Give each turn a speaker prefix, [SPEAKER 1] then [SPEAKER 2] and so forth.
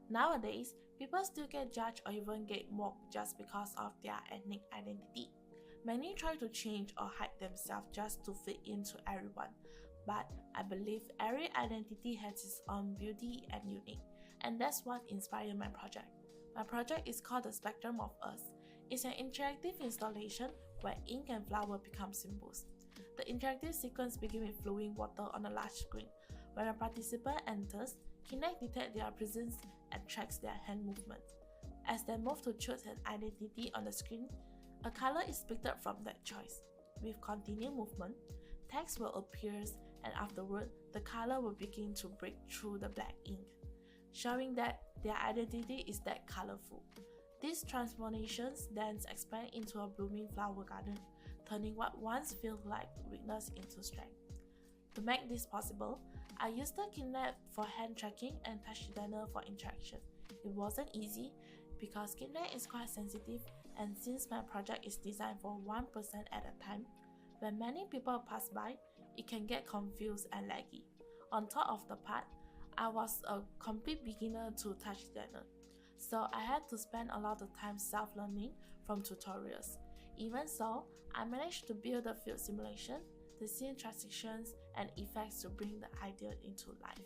[SPEAKER 1] Nowadays, people still get judged or even get mocked just because of their ethnic identity. Many try to change or hide themselves just to fit into everyone, but I believe every identity has its own beauty and unique, and that's what inspired my project. My project is called The Spectrum of Us. It's an interactive installation where ink and flower become symbols. The interactive sequence begins with flowing water on a large screen. When a participant enters, Kinect detects their presence and tracks their hand movement. As they move to choose an identity on the screen, a color is picked up from that choice. With continued movement, text will appear and afterward, the color will begin to break through the black ink, showing that their identity is that colorful. These transformations then expand into a blooming flower garden, turning what once felt like weakness into strength. To make this possible, I used the Kinect for hand tracking and touch dialer for interaction. It wasn't easy because Kinect is quite sensitive, and since my project is designed for one person at a time, when many people pass by, it can get confused and laggy. On top of the part, I was a complete beginner to touch dialer, so I had to spend a lot of time self-learning from tutorials. Even so, I managed to build a field simulation, the scene transitions, and effects to bring the idea into life.